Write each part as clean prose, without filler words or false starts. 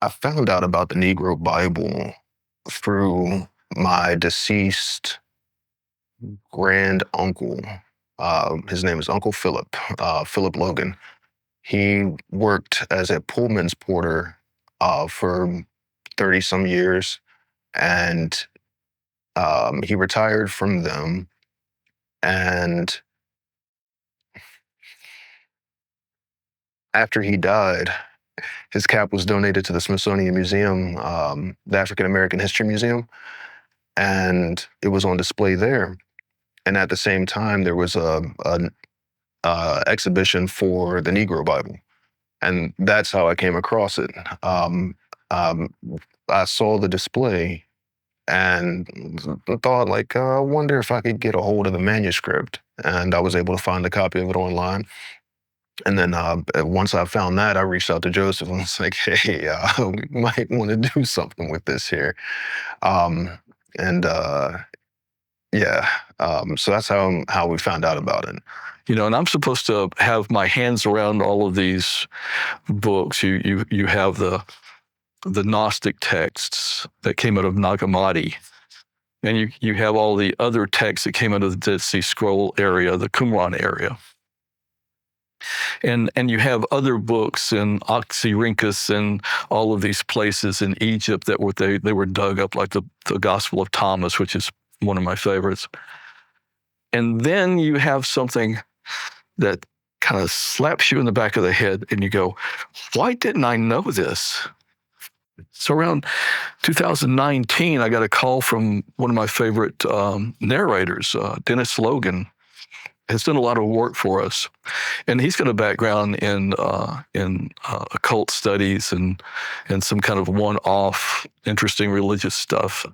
I found out about the Negro Bible through my deceased grand uncle. His name is Uncle Philip, Philip Logan. He worked as a Pullman's porter for 30 some years, and he retired from them. And after he died, his cap was donated to the Smithsonian Museum, the African American History Museum, and it was on display there. And at the same time, there was an exhibition for the Negro Bible, and that's how I came across it. Um, I saw the display and thought, like, I wonder if I could get a hold of the manuscript. And I was able to find a copy of it online. And then once I found that, I reached out to Joseph and was like, "Hey, we might want to do something with this here." Um, and yeah, so that's how we found out about it. And I'm supposed to have my hands around all of these books. You have the Gnostic texts that came out of Nag Hammadi, and you have all the other texts that came out of the Dead Sea Scroll area, the Qumran area. And you have other books in Oxyrhynchus and all of these places in Egypt that they were dug up, like the Gospel of Thomas, which is one of my favorites. And then you have something that kind of slaps you in the back of the head, and you go, "Why didn't I know this?" So around 2019, I got a call from one of my favorite narrators, Dennis Logan. Has done a lot of work for us, and he's got a background in occult studies and some kind of one-off interesting religious stuff.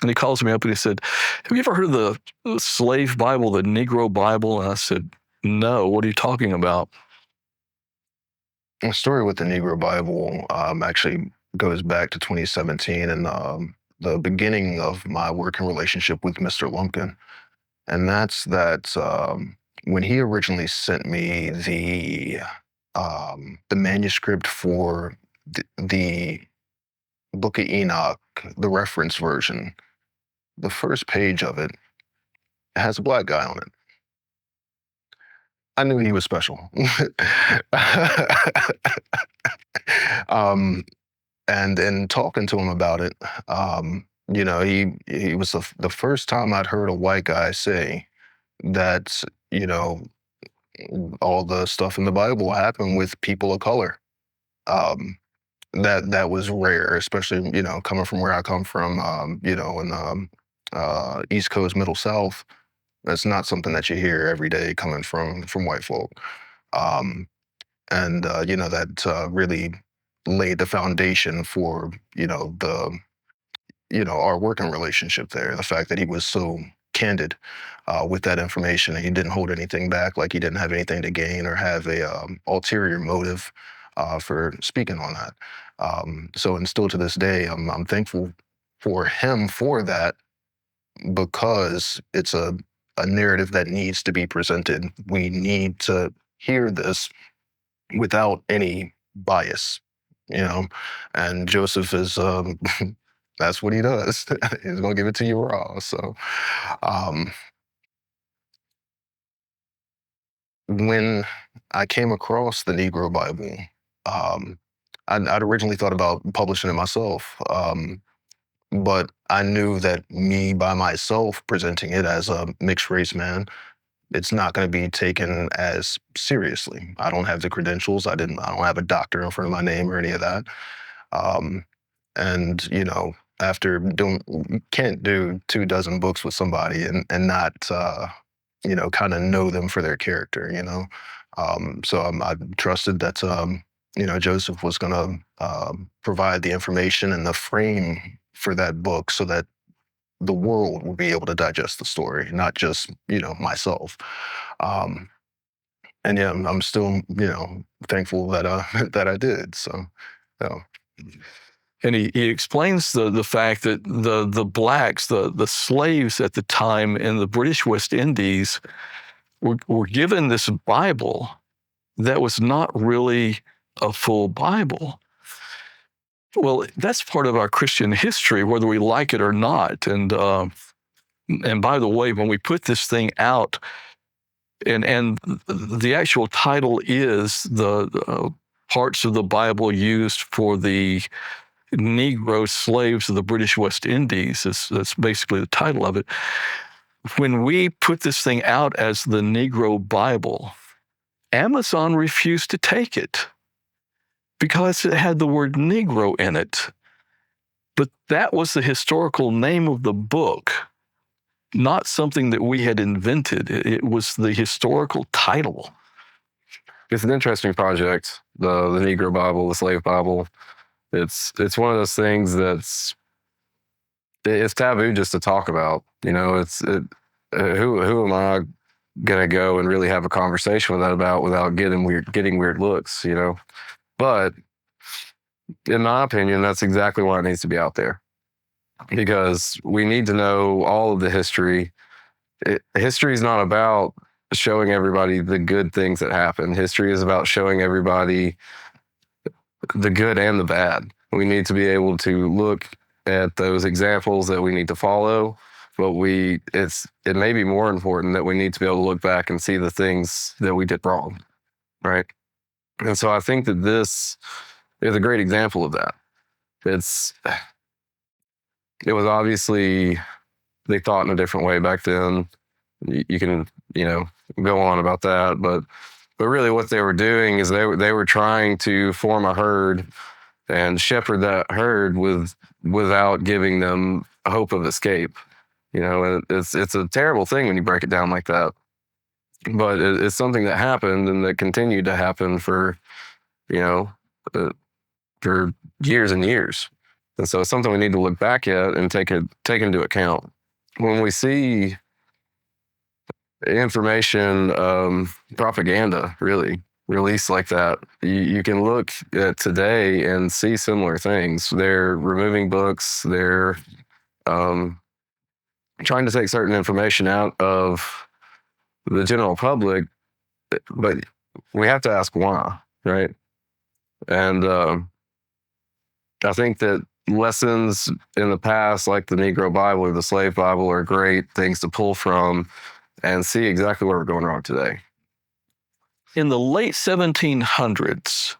And he calls me up and he said, "Have you ever heard of the slave Bible, the Negro Bible?" And I said, "No, what are you talking about?" The story with the Negro Bible actually goes back to 2017 and the beginning of my working relationship with Mr. Lumpkin. And that's that when he originally sent me the manuscript for the Book of Enoch, the reference version, the first page of it has a black guy on it. I knew he was special. um, and in talking to him about it, he was the first time I'd heard a white guy say that, all the stuff in the Bible happened with people of color. Um, that was rare, especially, coming from where I come from, in East Coast, Middle South. That's not something that you hear every day coming from white folk. Um, and that really laid the foundation for our working relationship there. The fact that he was so candid with that information, and he didn't hold anything back, like he didn't have anything to gain or have a ulterior motive for speaking on that. And still to this day, I'm thankful for him for that, because it's a narrative that needs to be presented. We need to hear this without any bias, and Joseph is that's what he does. He's gonna give it to you raw. So um, when I came across the Negro Bible, um, I'd originally thought about publishing it myself, but I knew that me by myself presenting it as a mixed race man, it's not going to be taken as seriously. I don't have the credentials. I don't have a doctor in front of my name or any of that. Um, and after doing, you can't do 24 books with somebody and not kind of know them for their character. So I trusted that Joseph was going to provide the information and the frame for that book, so that the world will be able to digest the story, not just myself. Um, and yeah, I'm still thankful that that I did. So. Yeah. And he explains the fact that the blacks, the slaves at the time in the British West Indies, were given this Bible that was not really a full Bible. Well, that's part of our Christian history, whether we like it or not. And by the way, when we put this thing out, and the actual title is the parts of the Bible used for the Negro slaves of the British West Indies. That's basically the title of it. When we put this thing out as the Negro Bible, Amazon refused to take it because it had the word Negro in it. But that was the historical name of the book, not something that we had invented. It was the historical title. It's an interesting project, the Negro Bible, the Slave Bible. It's one of those things it's taboo just to talk about. You know, who am I gonna go and really have a conversation with that about without getting weird looks? You know, but in my opinion, that's exactly why it needs to be out there, because we need to know all of the history. History is not about showing everybody the good things that happen. History is about showing everybody the good and the bad. We need to be able to look at those examples that we need to follow, but it may be more important that we need to be able to look back and see the things that we did wrong, right? And so I think that this is a great example of that. It was obviously, they thought in a different way back then. You can, go on about that, but really what they were doing is they were trying to form a herd and shepherd that herd without giving them a hope of escape. And it's a terrible thing when you break it down like that. But it's something that happened and that continued to happen for years and years. And so it's something we need to look back at and take into account. When we see information, propaganda, really, released like that, you can look at today and see similar things. They're removing books. They're trying to take certain information out of the general public, but we have to ask why, right? And I think that lessons in the past, like the Negro Bible or the Slave Bible, are great things to pull from and see exactly where we're going wrong today. In the late 1700s,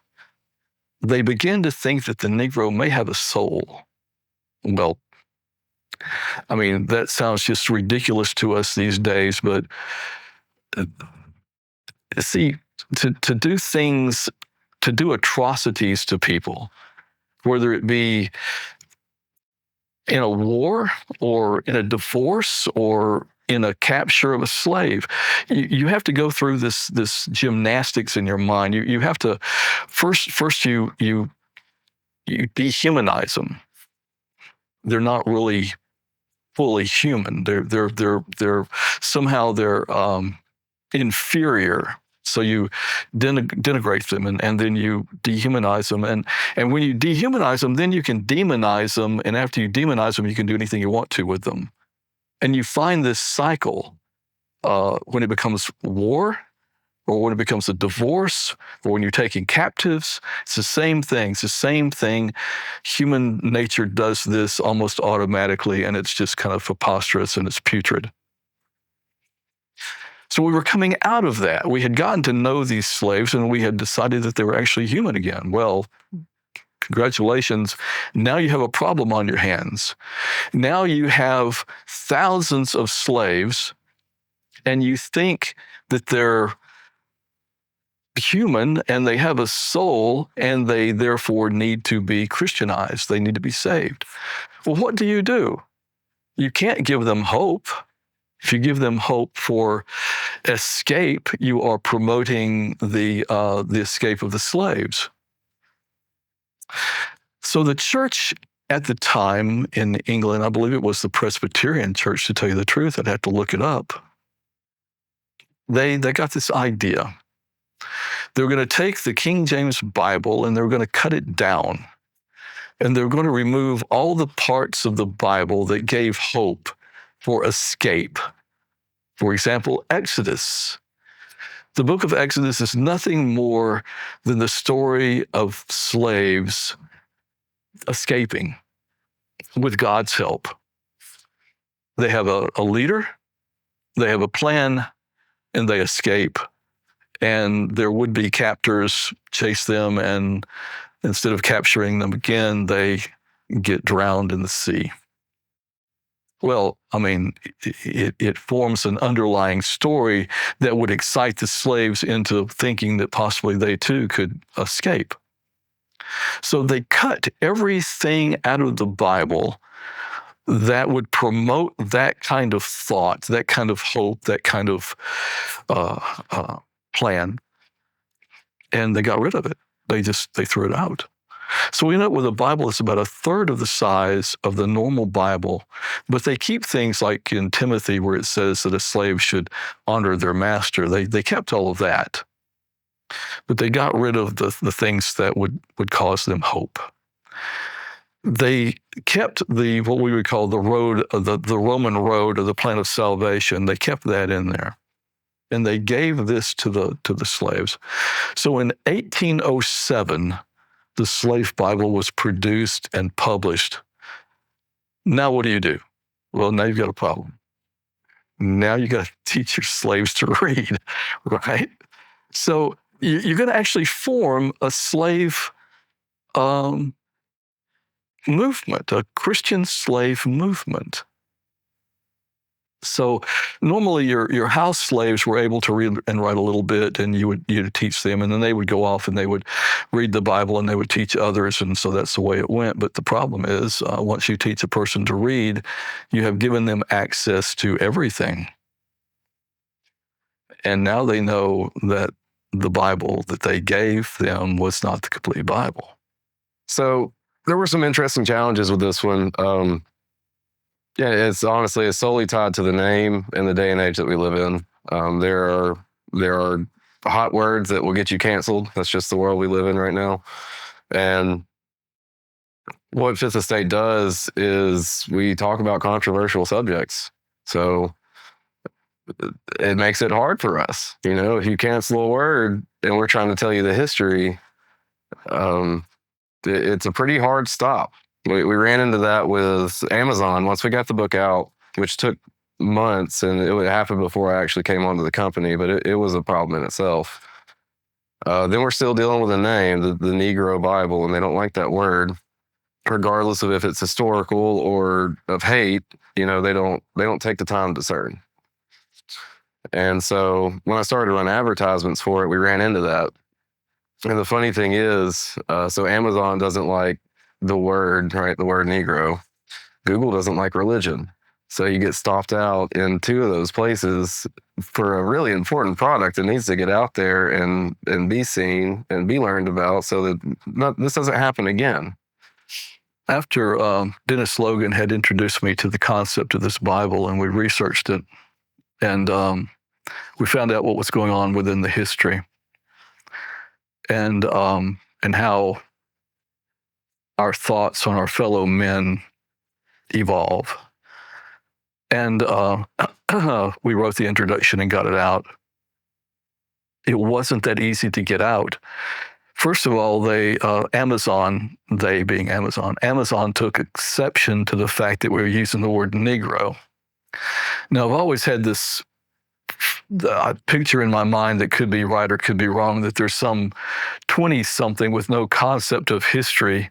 they began to think that the Negro may have a soul. Well, I mean, that sounds just ridiculous to us these days, but see, to do things, to do atrocities to people, whether it be in a war or in a divorce or in a capture of a slave, you have to go through this gymnastics in your mind. You have to first you dehumanize them. They're not really fully human. They're somehow inferior. So you denigrate them and then you dehumanize them. And when you dehumanize them, then you can demonize them. And after you demonize them, you can do anything you want to with them. And you find this cycle when it becomes war, or when it becomes a divorce, or when you're taking captives. It's the same thing. It's the same thing. Human nature does this almost automatically, and it's just kind of preposterous and it's putrid. So we were coming out of that. We had gotten to know these slaves, and we had decided that they were actually human again. Well, congratulations. Now you have a problem on your hands. Now you have thousands of slaves, and you think that they're human and they have a soul, and they therefore need to be Christianized. They need to be saved. Well, what do? You can't give them hope. If you give them hope for escape, you are promoting the escape of the slaves. So the church at the time in England, I believe it was the Presbyterian Church, to tell you the truth, I'd have to look it up. They got this idea. They were going to take the King James Bible and they were going to cut it down. And they're going to remove all the parts of the Bible that gave hope for escape. For example, Exodus. The book of Exodus is nothing more than the story of slaves escaping with God's help. They have a leader, they have a plan, and they escape. And their would-be captors chase them, and instead of capturing them again, they get drowned in the sea. Well, I mean, it forms an underlying story that would excite the slaves into thinking that possibly they too could escape. So they cut everything out of the Bible that would promote that kind of thought, that kind of hope, that kind of plan, and they got rid of it. They threw it out. So we end up with a Bible that's about a third of the size of the normal Bible, but they keep things like in Timothy where it says that a slave should honor their master. They kept all of that, but they got rid of the things that would cause them hope. They kept what we would call the road, the Roman road, or the plan of salvation. They kept that in there, and they gave this to the slaves. So in 1807, the Slave Bible was produced and published. Now what do? Well, now you've got a problem. Now you got to teach your slaves to read, right? So you're going to actually form a slave movement, a Christian slave movement. So normally your house slaves were able to read and write a little bit, and you'd teach them, and then they would go off and they would read the Bible and they would teach others, and so that's the way it went. But the problem is, once you teach a person to read, you have given them access to everything. And now they know that the Bible that they gave them was not the complete Bible. So there were some interesting challenges with this one. Yeah, it's solely tied to the name and the day and age that we live in. There are hot words that will get you canceled. That's just the world we live in right now. And what Fifth Estate does is we talk about controversial subjects. So it makes it hard for us. You know, if you cancel a word and we're trying to tell you the history, it's a pretty hard stop. We ran into that with Amazon once we got the book out, which took months, and it would happen before I actually came onto the company, but it was a problem in itself. Then we're still dealing with a name, the Negro Bible, and they don't like that word, regardless of if it's historical or of hate. You know, they don't take the time to discern. And so when I started to run advertisements for it, we ran into that. And the funny thing is, so Amazon doesn't like the word, right? The word Negro. Google doesn't like religion. So you get stopped out in two of those places for a really important product that needs to get out there and be seen and be learned about, so that this doesn't happen again. After Dennis Logan had introduced me to the concept of this Bible, and we researched it, and we found out what was going on within the history, and how our thoughts on our fellow men evolve. And we wrote the introduction and got it out. It wasn't that easy to get out. First of all, Amazon took exception to the fact that we were using the word Negro. Now, I've always had this picture in my mind that could be right or could be wrong, that there's some 20-something with no concept of history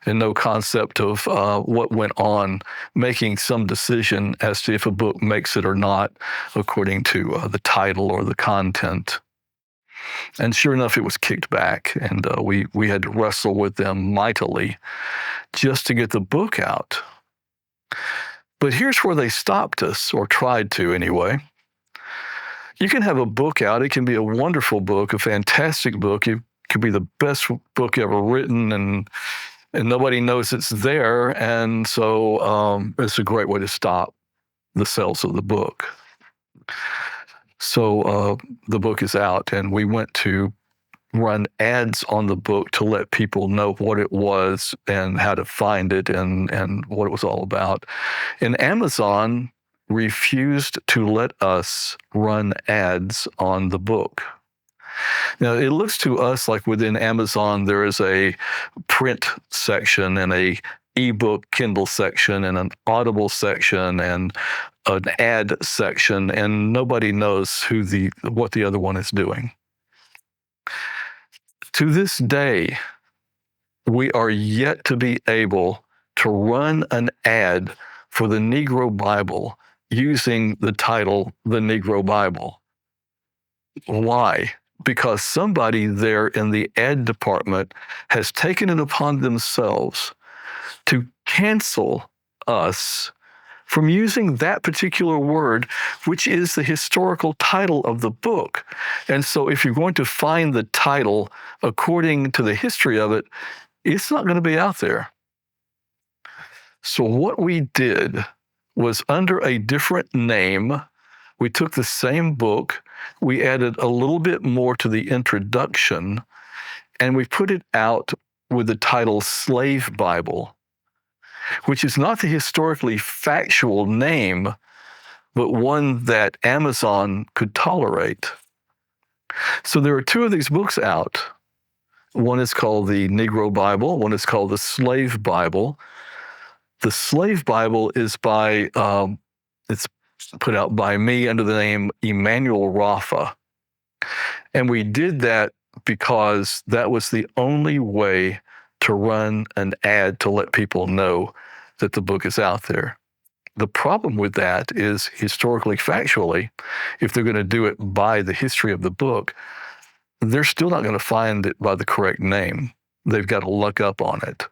and no concept of what went on, making some decision as to if a book makes it or not, according to the title or the content. And sure enough, it was kicked back, and we had to wrestle with them mightily just to get the book out. But here's where they stopped us, or tried to anyway. You can have a book out. It can be a wonderful book, a fantastic book. It could be the best book ever written, and nobody knows it's there. And so it's a great way to stop the sales of the book. So the book is out, and we went to run ads on the book to let people know what it was and how to find it and what it was all about. And Amazon refused to let us run ads on the book. Now, it looks to us like within Amazon, there is a print section and a ebook Kindle section and an Audible section and an ad section, and nobody knows what the other one is doing. To this day, we are yet to be able to run an ad for the Negro Bible using the title, The Negro Bible. Why? Because somebody there in the ad department has taken it upon themselves to cancel us from using that particular word, which is the historical title of the book. And so if you're going to find the title according to the history of it, it's not going to be out there. So what we did was, under a different name, we took the same book, we added a little bit more to the introduction, and we put it out with the title Slave Bible, which is not the historically factual name, but one that Amazon could tolerate. So there are two of these books out. One is called the Negro Bible, one is called the Slave Bible. The Slave Bible is it's put out by me under the name Emmanuel Rafa. And we did that because that was the only way to run an ad to let people know that the book is out there. The problem with that is, historically, factually, if they're going to do it by the history of the book, they're still not going to find it by the correct name. They've got to look up on it.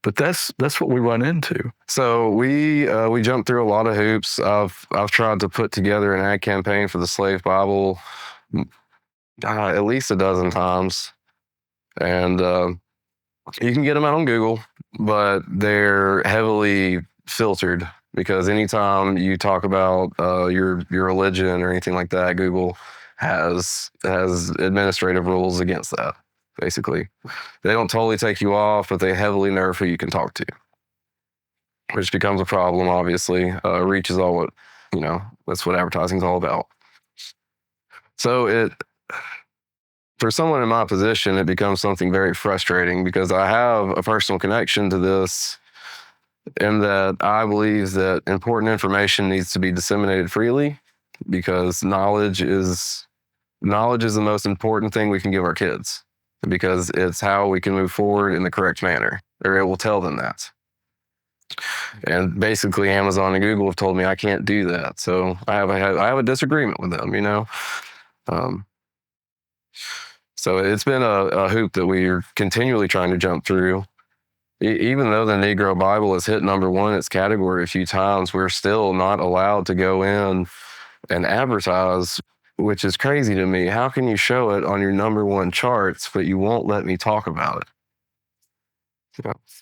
But that's what we run into. So we jumped through a lot of hoops. I've tried to put together an ad campaign for the Slave Bible at least a dozen times, and you can get them out on Google, but they're heavily filtered, because anytime you talk about your religion or anything like that, Google has administrative rules against that. Basically, they don't totally take you off, but they heavily nerf who you can talk to, which becomes a problem. Obviously, reach is all that's what advertising is all about. So for someone in my position, it becomes something very frustrating, because I have a personal connection to this, in that I believe that important information needs to be disseminated freely, because knowledge is the most important thing we can give our kids, because it's how we can move forward in the correct manner, or it will tell them that. And basically, Amazon and Google have told me I can't do that. So I have a disagreement with them, So it's been a hoop that we're continually trying to jump through. Even though the Negro Bible has hit number one in its category a few times, we're still not allowed to go in and advertise, which is crazy to me. How can you show it on your number one charts, but you won't let me talk about it?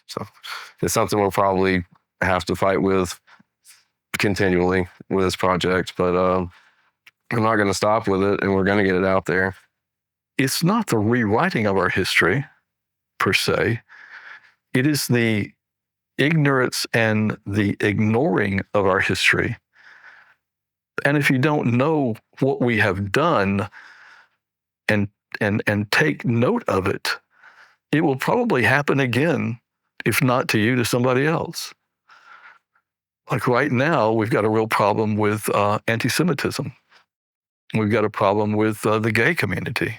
So it's something we'll probably have to fight with continually with this project, but I'm not going to stop with it, and we're going to get it out there. It's not the rewriting of our history, per se. It is the ignorance and the ignoring of our history. And if you don't know what we have done and take note of it, it will probably happen again, if not to you, to somebody else. Like right now, we've got a real problem with anti-Semitism. We've got a problem with the gay community.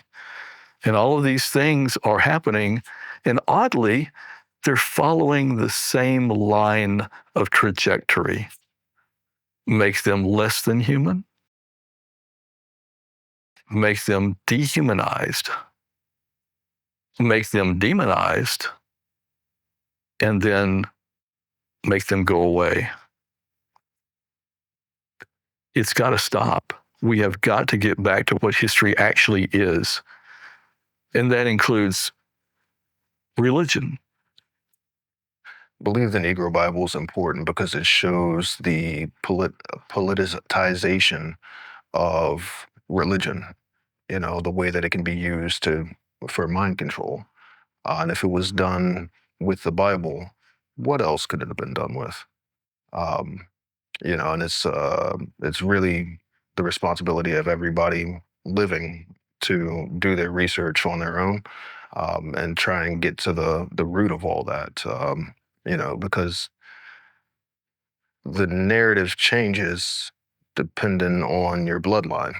And all of these things are happening. And oddly, they're following the same line of trajectory. Make them less than human, make them dehumanized, make them demonized, and then make them go away. It's got to stop. We have got to get back to what history actually is. And that includes religion. I believe the Negro Bible is important because it shows the politicization of religion, the way that it can be used for mind control. And if it was done with the Bible, what else could it have been done with? And it's really the responsibility of everybody living to do their research on their own, and try and get to the root of all that. Because the narrative changes depending on your bloodline.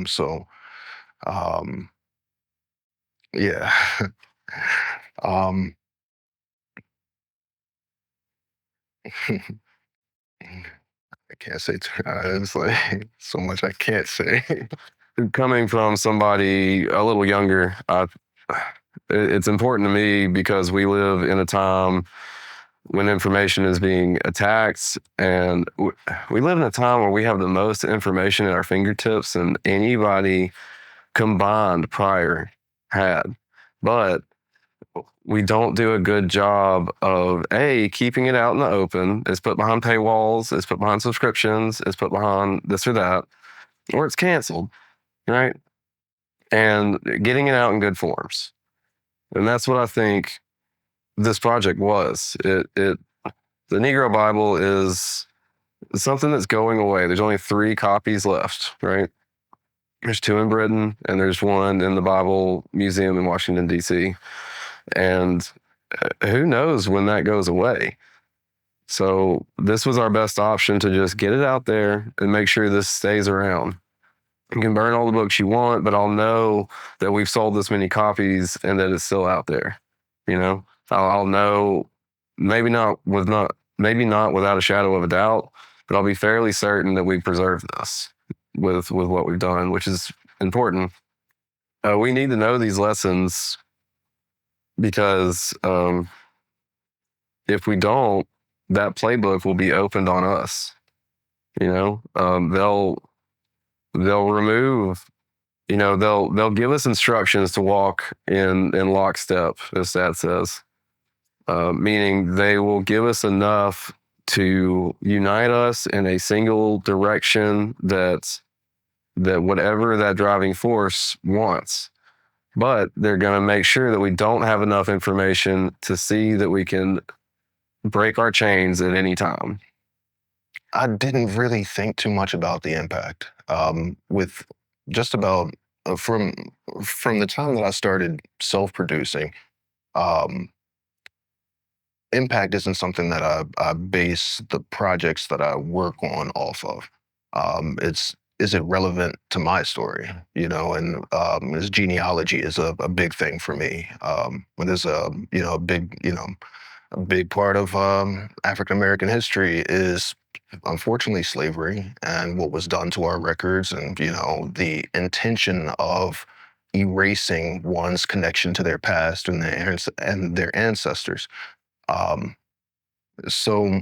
So um, yeah. um, I can't say it's like so much I can't say. Coming from somebody a little younger, it's important to me because we live in a time when information is being attacked, and we live in a time where we have the most information at our fingertips than anybody combined prior had. But we don't do a good job of keeping it out in the open. It's put behind paywalls, it's put behind subscriptions, it's put behind this or that, or it's canceled, right? And getting it out in good forms. And that's what I think this project was. The Negro Bible is something that's going away. There's only 3 copies left, right? There's 2 in Britain, and there's 1 in the Bible Museum in Washington, D.C. And who knows when that goes away. So this was our best option to just get it out there and make sure this stays around. You can burn all the books you want, but I'll know that we've sold this many copies and that it's still out there. I'll know, maybe not without a shadow of a doubt, but I'll be fairly certain that we preserved this with what we've done, which is important. We need to know these lessons because if we don't, that playbook will be opened on us. They'll remove. They'll give us instructions to walk in lockstep, as Dad says. Meaning they will give us enough to unite us in a single direction that whatever that driving force wants. But they're going to make sure that we don't have enough information to see that we can break our chains at any time. I didn't really think too much about the impact. With just about from the time that I started self-producing, um, impact isn't something that I base the projects that I work on off of. It's is it relevant to my story? And this genealogy is a big thing for me. When there's a big part of African American history is unfortunately slavery and what was done to our records, and the intention of erasing one's connection to their past and their ancestors. Um, so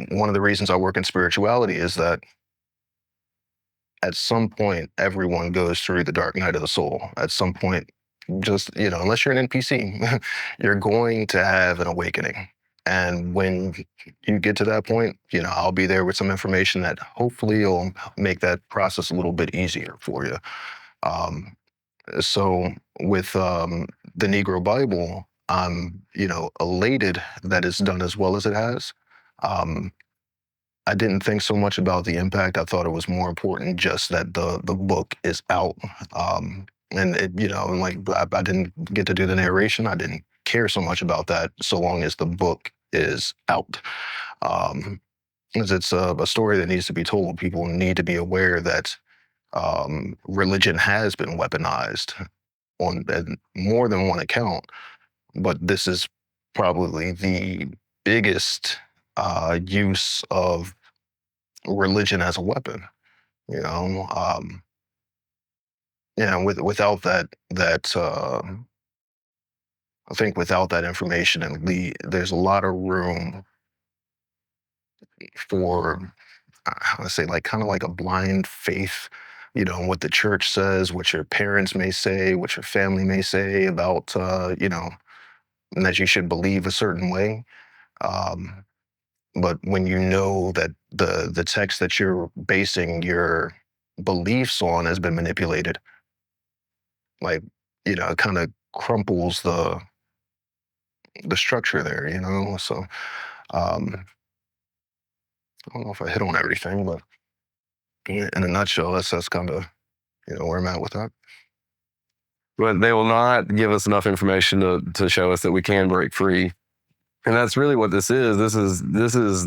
one of the reasons I work in spirituality is that at some point, everyone goes through the dark night of the soul. At some point, just, unless you're an NPC, you're going to have an awakening. And when you get to that point, I'll be there with some information that hopefully will make that process a little bit easier for you. Um, so with the Negro Bible, I'm, elated that it's done as well as it has. Um, I didn't think so much about the impact. I thought it was more important just that the book is out. And and like I didn't get to do the narration. I didn't care so much about that so long as the book is out. Um, 'Cause it's a story that needs to be told. People need to be aware that religion has been weaponized on more than one account, but this is probably the biggest use of religion as a weapon. You know, without that, I think without that information and there's a lot of room for how to say, like, kind of like a blind faith. What the church says, what your parents may say, what your family may say about and that you should believe a certain way. Um, but when you know that the text that you're basing your beliefs on has been manipulated, like, it kind of crumples the structure there. So um, I don't know if I hit on everything, but in a nutshell, that's kind of where I'm at with that. But they will not give us enough information to show us that we can break free. And that's really what this is. This is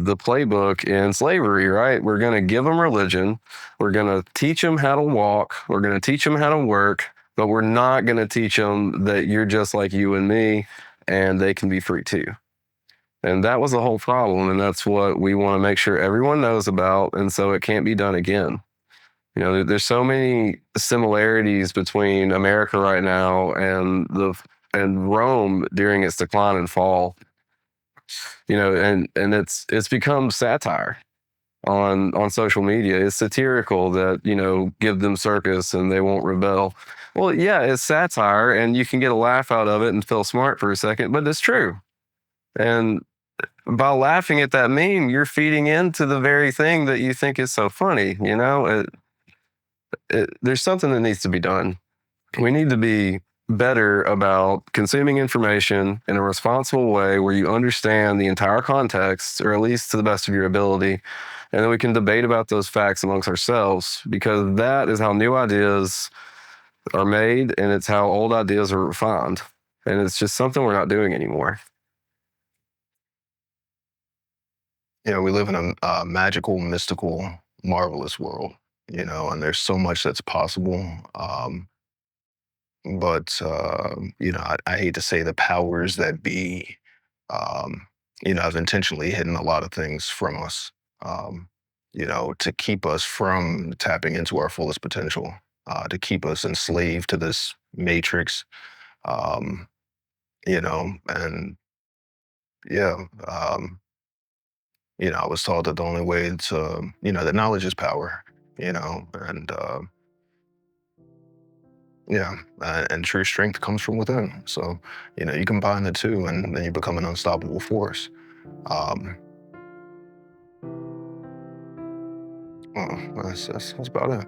the playbook in slavery, right? We're going to give them religion. We're going to teach them how to walk. We're going to teach them how to work, but we're not going to teach them that you're just like you and me and they can be free too. And that was the whole problem. And that's what we want to make sure everyone knows about. And so it can't be done again. There's so many similarities between America right now and Rome during its decline and fall. And it's become satire on social media. It's satirical that, give them circus and they won't rebel. Well, yeah, it's satire and you can get a laugh out of it and feel smart for a second, but it's true. And by laughing at that meme, you're feeding into the very thing that you think is so funny. There's something that needs to be done. We need to be better about consuming information in a responsible way where you understand the entire context, or at least to the best of your ability. And then we can debate about those facts amongst ourselves, because that is how new ideas are made and it's how old ideas are refined. And it's just something we're not doing anymore. We live in a magical, mystical, marvelous world, and there's so much that's possible. But I hate to say the powers that be, um, have intentionally hidden a lot of things from us, to keep us from tapping into our fullest potential, to keep us enslaved to this matrix, um, and yeah, I was taught that the only way to, that knowledge is power, and yeah, and true strength comes from within. So, you combine the two and then you become an unstoppable force. Um, that's about it.